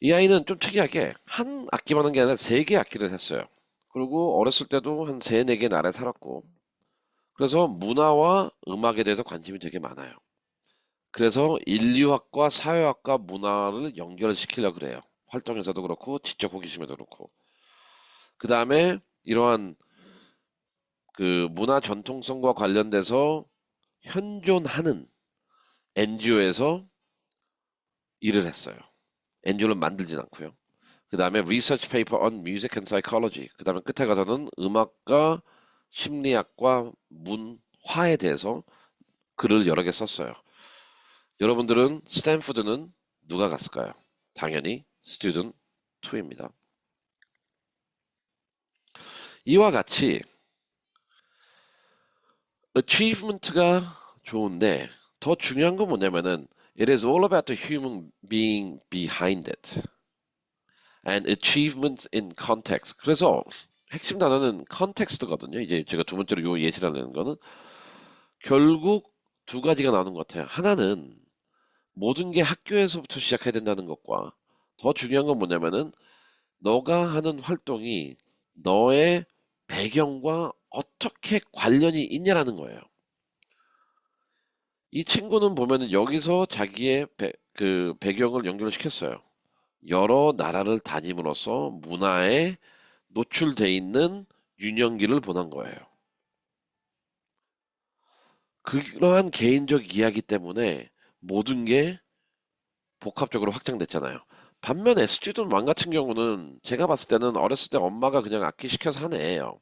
이 아이는 좀 특이하게 한 악기만 한 게 아니라 세 개 악기를 했어요. 그리고 어렸을 때도 한 세네 개 나라에 살았고. 그래서 문화와 음악에 대해서 관심이 되게 많아요. 그래서 인류학과 사회학과 문화를 연결시키려고 그래요. 활동에서도 그렇고 지적 호기심에도 그렇고. 그 다음에 이러한 그 문화 전통성과 관련돼서 현존하는 NGO에서 일을 했어요. NGO를 만들진 않고요. 그 다음에 Research Paper on Music and Psychology. 그 다음에 끝에 가서는 음악과 심리학과 문화에 대해서 글을 여러 개 썼어요. 여러분들은 스탠포드는 누가 갔을까요? 당연히 Student 2입니다. 이와 같이 achievement가 좋은데 더 중요한 건 뭐냐면은 it is all about the human being behind it and achievements in context. 그래서 핵심 단어는 context거든요. 이제 제가 두 번째로 요 예시를 하는 거는 결국 두 가지가 나오는 것 같아요. 하나는 모든 게 학교에서부터 시작해야 된다는 것과 더 중요한 건 뭐냐면은 너가 하는 활동이 너의 배경과 어떻게 관련이 있냐라는 거예요. 이 친구는 보면은 여기서 자기의 그 배경을 연결을 시켰어요. 여러 나라를 다님으로써 문화에 노출돼 있는 유년기를 보낸 거예요. 그러한 개인적 이야기 때문에 모든 게 복합적으로 확장됐잖아요. 반면에 스튜던 왕 같은 경우는 제가 봤을 때는 어렸을 때 엄마가 그냥 악기 시켜서 한 애예요.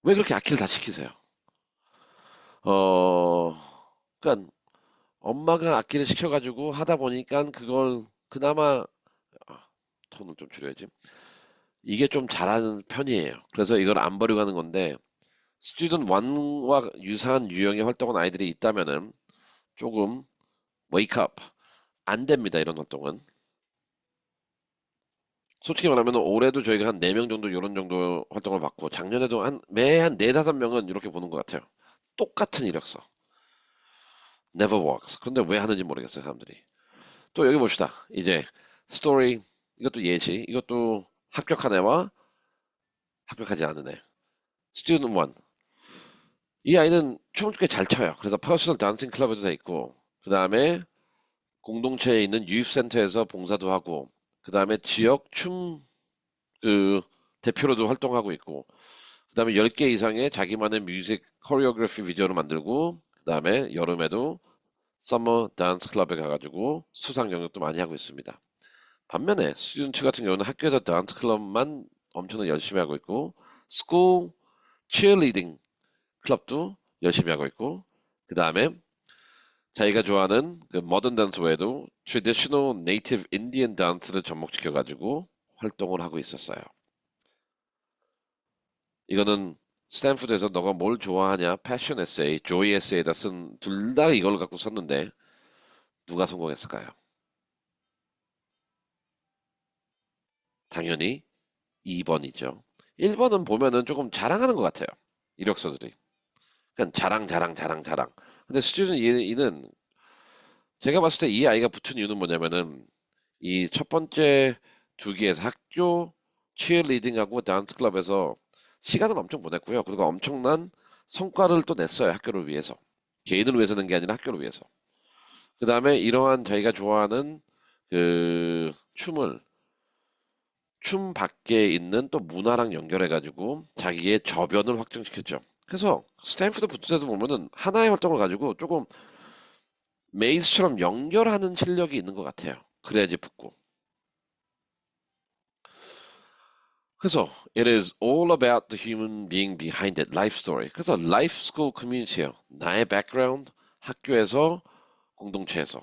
왜 그렇게 악기를 다 시키세요? 어, 그러니까 엄마가 악기를 시켜가지고 하다 보니까 그걸 그나마 톤을 좀 줄여야지. 이게 좀 잘하는 편이에요. 그래서 이걸 안 버리고 하는 건데 스튜던 1와 유사한 유형의 활동한 아이들이 있다면은 조금 wake up 안 됩니다. 이런 활동은. 솔직히 말하면 올해도 저희가 한 4명 정도 이런 정도 활동을 받고 작년에도 매 한 4, 5명은 이렇게 보는 것 같아요. 똑같은 이력서. Never works. 그런데 왜 하는지 모르겠어요, 사람들이. 또 여기 봅시다. 이제 스토리, 이것도 예시, 이것도 합격한 애와 합격하지 않은 애. Student 1. 이 아이는 춤을 꽤 잘 춰요. 그래서 퍼스널 댄싱 클럽에도 돼 있고, 그 다음에 공동체에 있는 유입센터에서 봉사도 하고, 그 다음에 지역 춤 그 대표로도 활동하고 있고, 그 다음에 10개 이상의 자기만의 뮤직 코리오그래피 비디오를 만들고, 그 다음에 여름에도 서머 댄스 클럽에 가가지고 수상 영역도 많이 하고 있습니다. 반면에 스튜던트 같은 경우는 학교에서 댄스 클럽만 엄청나게 열심히 하고 있고, 스쿨 치어리딩 클럽도 열심히 하고 있고, 그 다음에 자기가 좋아하는 그 모던 댄스 외에도 트래디셔널 네이티브 인디언 댄스를 접목시켜가지고 활동을 하고 있었어요. 이거는 스탠프드에서 너가 뭘 좋아하냐 패션 에세이, 조이 에세이에다 쓴 둘 다 이걸 갖고 썼는데 누가 성공했을까요? 당연히 2번이죠. 1번은 보면은 조금 자랑하는 것 같아요. 이력서들이. 그냥 자랑, 자랑, 자랑, 자랑. 근데 스튜던트 E는 제가 봤을 때 이 아이가 붙은 이유는 뭐냐면은 이 첫 번째 두 개에서 학교 치어리딩하고 댄스 클럽에서 시간을 엄청 보냈고요. 그리고 엄청난 성과를 또 냈어요. 학교를 위해서. 개인을 위해서 는 게 아니라 학교를 위해서. 그 다음에 이러한 자기가 좋아하는 그 춤 밖에 있는 또 문화랑 연결해가지고 자기의 저변을 확장시켰죠. 그래서 스탠프드 부츠에서 보면은 하나의 활동을 가지고 조금 메이스처럼 연결하는 실력이 있는 것 같아요. 그래야지 붙고. 그래서 it is all about the human being behind it, life story. 그래서 life school community예요. 나의 background, 학교에서, 공동체에서.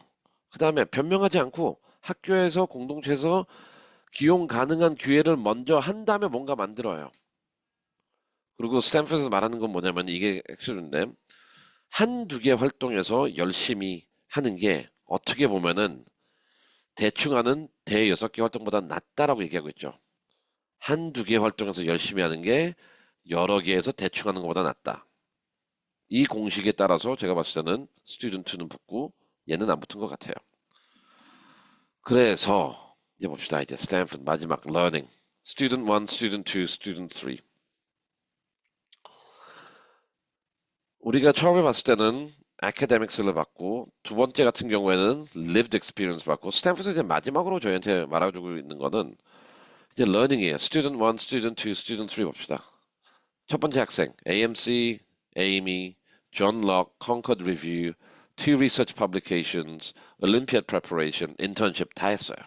그 다음에 변명하지 않고 학교에서, 공동체에서 기용 가능한 기회를 먼저 한 다음에 뭔가 만들어요. 그리고 스탠ford에서 말하는 건 뭐냐면 이게 핵심인데 한두 개 활동에서 열심히 하는 게 어떻게 보면은 대충 하는 대 여섯 개 활동보다 낫다라고 얘기하고 있죠. 한두 개 활동에서 열심히 하는 게 여러 개에서 대충 하는 것보다 낫다. 이 공식에 따라서 제가 봤을 때는 스튜던트는 붙고 얘는 안 붙은 것 같아요. 그래서 이제 봅시다. 이제 스탠포드 마지막 learning. Student 1, Student 2, Student 3. 우리가 처음에 봤을 때는 academics를 받고 두 번째 같은 경우에는 lived experience 받고 스탠포드 이제 마지막으로 저희한테 말해주고 있는 거는 이제 learning이에요. Student 1, Student 2, Student 3 봅시다. 첫 번째 학생 AMC, Amy, John Locke, Concord Review, two research publications, Olympiad preparation, internship 다 했어요.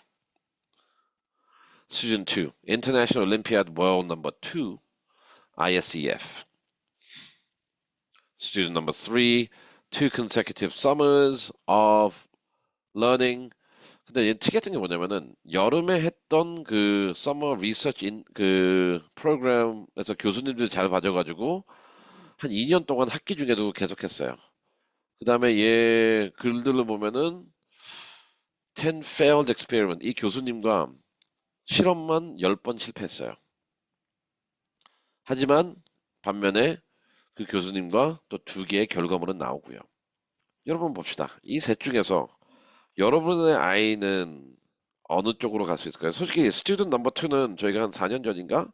Student 2, International Olympiad World number 2, ISEF. Student number 3, two consecutive summers of learning. 근데 얘 특이 같은 게 뭐냐면은 여름에 했던 그 서머 리서치 그 프로그램에서 교수님들 잘 봐줘가지고 한 2년 동안 학기 중에도 계속했어요. 그 다음에 얘 글들을 보면은 10 failed experiment 이 교수님과 실험만 10번 실패했어요. 하지만 반면에 그 교수님과 또 두 개의 결과물은 나오고요. 여러분 봅시다. 이 셋 중에서 여러분의 아이는 어느 쪽으로 갈 수 있을까요? 솔직히 스튜던트 넘버 2는 저희가 한 4년 전인가?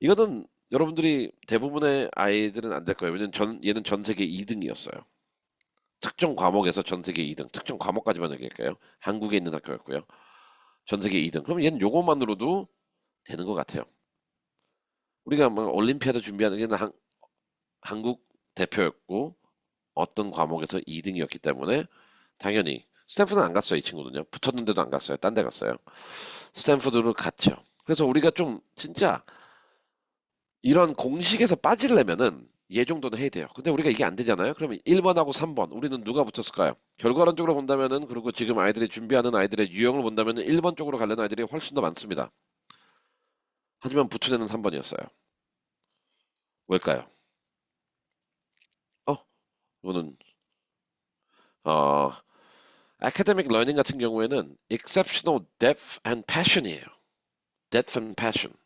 이거는 여러분들이 대부분의 아이들은 안 될 거예요. 왜냐면 얘는 전 세계 2등이었어요. 특정 과목에서 전 세계 2등. 특정 과목까지만 얘기할까요? 한국에 있는 학교였고요. 전 세계 2등. 그럼 얘는 요것만으로도 되는 것 같아요. 우리가 뭐 올림피아드 준비하는 게 한국 대표였고 어떤 과목에서 2등이었기 때문에 당연히 스탠프드는 안 갔어요. 이 친구는요. 붙었는데도 안 갔어요. 딴 데 갔어요. 스탠프드로 갔죠. 그래서 우리가 좀 진짜 이런 공식에서 빠지려면은 얘 정도는 해야 돼요. 근데 우리가 이게 안 되잖아요. 그러면 1번하고 3번 우리는 누가 붙었을까요? 결과론적으로 본다면은 그리고 지금 아이들이 준비하는 아이들의 유형을 본다면은 1번 쪽으로 가려는 아이들이 훨씬 더 많습니다. 하지만 붙은 애는 3번이었어요. 왜일까요? 어, 이거는 어, academic learning 같은 경우에는 exceptional depth and passion이에요. depth and passion.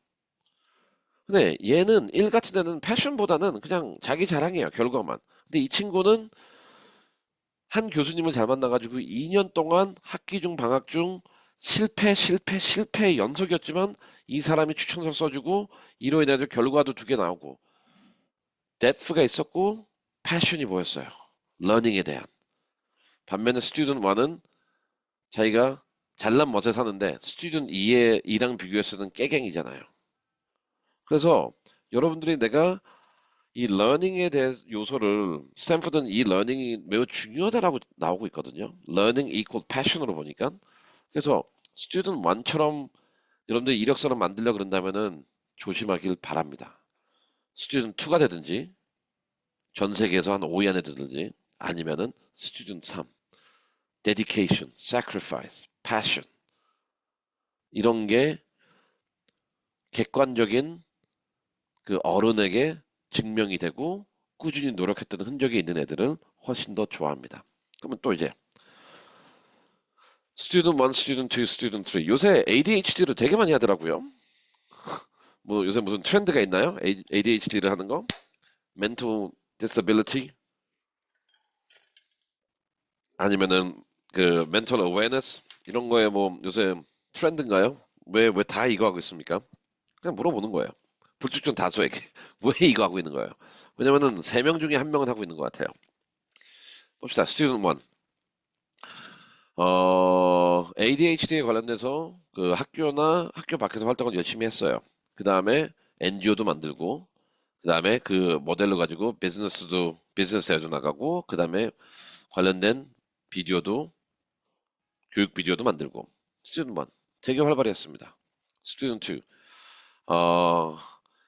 근데 얘는 1 같은 애는 패션보다는 그냥 자기 자랑이에요. 결과만. 근데 이 친구는 한 교수님을 잘 만나가지고 2년 동안 학기 중 방학 중 실패, 실패, 실패의 연속이었지만 이 사람이 추천서 써주고 이로 인해 결과도 2개 나오고 depth가 있었고 패션이 보였어요. 러닝에 대한. 반면에 스튜던트 1은 자기가 잘난 멋에 사는데 스튜던트 2랑 비교해서는 깨갱이잖아요. 그래서 여러분들이 내가 이 러닝에 대한 요소를 스탠프드는 이 러닝이 매우 중요하다라고 나오고 있거든요. learning equal passion으로 보니까. 그래서 student 1처럼 여러분들이 이력서를 만들려 그런다면은 조심하길 바랍니다. student 2가 되든지 전 세계에서 한 5위 안에 들든지 아니면은 student 3 dedication, sacrifice, passion 이런 게 객관적인 그 어른에게 증명이 되고 꾸준히 노력했던 흔적이 있는 애들을 훨씬 더 좋아합니다. 그러면 또 이제 student 1, student 2, student 3 요새 ADHD를 되게 많이 하더라고요. 뭐 요새 무슨 트렌드가 있나요? ADHD를 하는 거? Mental Disability? 아니면은 그 Mental Awareness? 이런 거에 뭐 요새 트렌드인가요? 왜 다 이거 하고 있습니까? 그냥 물어보는 거예요. 불특정 다수에게. 왜 이거 하고 있는 거예요? 왜냐면은 3명 중에 1명은 하고 있는 것 같아요. 봅시다. 스튜던트 1. ADHD에 관련돼서 그 학교나 학교 밖에서 활동을 열심히 했어요. 그 다음에 NGO도 만들고, 그 다음에 그 모델로 가지고 비즈니스에도 나가고, 그 다음에 관련된 비디오도, 교육 비디오도 만들고. 스튜던트 1. 되게 활발히 했습니다. 스튜던트 2.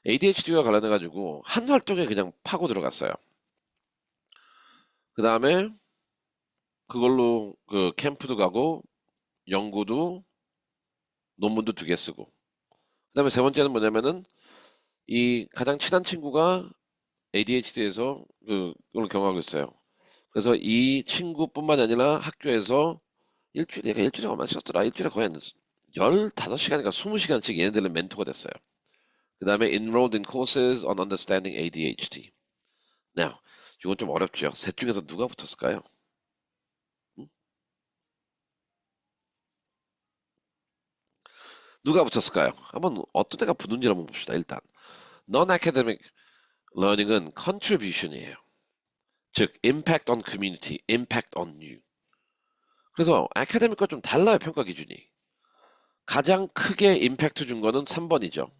ADHD와 관련해가지고 한 활동에 그냥 파고 들어갔어요. 그 다음에 그걸로 그 캠프도 가고, 연구도, 논문도 2개 쓰고. 그 다음에 세 번째는 뭐냐면은 이 가장 친한 친구가 ADHD에서 그걸 경험하고 있어요. 그래서 이 친구뿐만 아니라 학교에서 일주일에 얼마 쉬었더라? 일주일에 거의 한 15시간인가 20시간씩 얘네들은 멘토가 됐어요. 그 다음에 enrolled in courses on understanding ADHD. Now, 이건 좀 어렵죠. 셋 중에서 누가 붙었을까요? 음? 누가 붙었을까요? 한번 어떤 애가 붙는지 한번 봅시다. 일단 non-academic learning은 contribution이에요. 즉 impact on community, impact on you. 그래서 아카데믹과 좀 달라요, 평가 기준이. 가장 크게 임팩트 준 거는 3번이죠.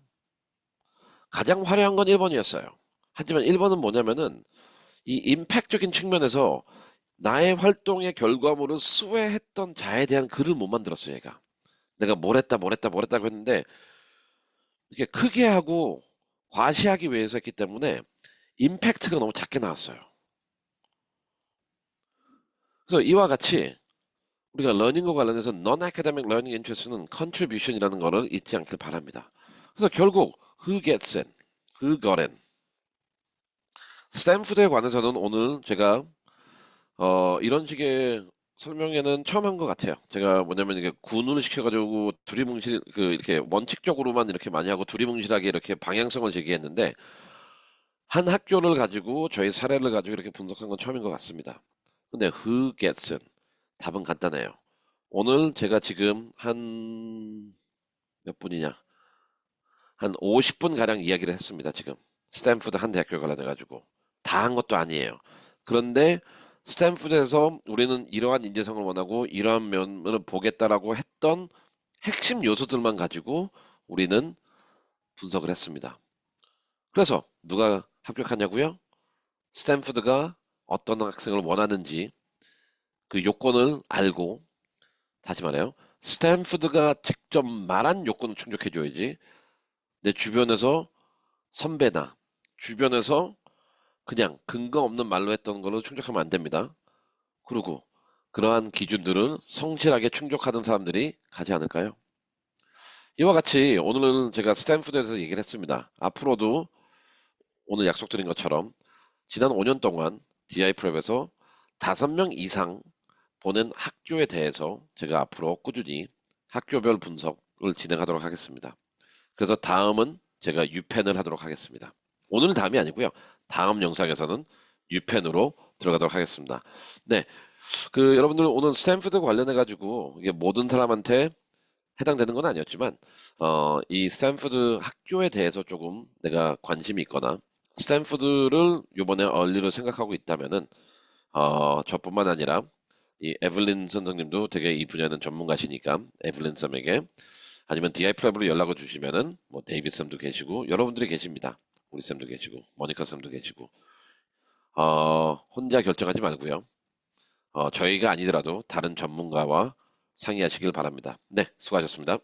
가장 화려한 건 1번이었어요. 하지만 1번은 뭐냐면은 이 임팩트적인 측면에서 나의 활동의 결과물을 수혜했던 자에 대한 글을 못 만들었어요, 얘가. 내가 뭘 했다고 했는데 이게 크게 하고 과시하기 위해서 했기 때문에 임팩트가 너무 작게 나왔어요. 그래서 이와 같이 우리가 러닝과 관련해서 non-academic learning interest는 contribution이라는 거를 잊지 않길 바랍니다. 그래서 결국 who gets in, who got in. 스탠푸드에 관해서는 오늘 제가 이런 식의 설명회는 처음 한 것 같아요. 제가 뭐냐면 이게 군을 시켜가지고 두리뭉실 이렇게 원칙적으로만 이렇게 많이 하고 두리뭉실하게 이렇게 방향성을 제기했는데 한 학교를 가지고 저희 사례를 가지고 이렇게 분석한 건 처음인 것 같습니다. 근데 who gets in? 답은 간단해요. 오늘 제가 지금 한 몇 분이냐? 한 50분 가량 이야기를 했습니다. 지금 스탠푸드 한 대학교 관련해가지고 다 한 것도 아니에요. 그런데 스탠푸드에서 우리는 이러한 인재성을 원하고 이러한 면을 보겠다라고 했던 핵심 요소들만 가지고 우리는 분석을 했습니다. 그래서 누가 합격하냐고요? 스탠푸드가 어떤 학생을 원하는지 그 요건을 알고, 다시 말해요. 스탠푸드가 직접 말한 요건을 충족해줘야지 내 주변에서 선배나 주변에서 그냥 근거 없는 말로 했던 걸로 충족하면 안 됩니다. 그리고 그러한 기준들을 성실하게 충족하는 사람들이 가지 않을까요? 이와 같이 오늘은 제가 스탠푸드에서 얘기를 했습니다. 앞으로도 오늘 약속드린 것처럼 지난 5년 동안 DI 프랩에서 5명 이상 보낸 학교에 대해서 제가 앞으로 꾸준히 학교별 분석을 진행하도록 하겠습니다. 그래서 다음은 제가 유펜을 하도록 하겠습니다. 오늘 다음이 아니고요. 다음 영상에서는 유펜으로 들어가도록 하겠습니다. 네, 여러분들 오늘 스탠프드 관련해 가지고 이게 모든 사람한테 해당되는 건 아니었지만 이 스탠프드 학교에 대해서 조금 내가 관심이 있거나 스탠프드를 이번에 얼리로 생각하고 있다면은 저뿐만 아니라 이 에블린 선생님도 되게 이 분야는 전문가시니까 에블린 쌤에게 아니면 DI 프랩으로 연락을 주시면은 뭐 데이비드 쌤도 계시고 여러분들이 계십니다. 우리 쌤도 계시고 모니카 쌤도 계시고 혼자 결정하지 말고요. 저희가 아니더라도 다른 전문가와 상의하시길 바랍니다. 네, 수고하셨습니다.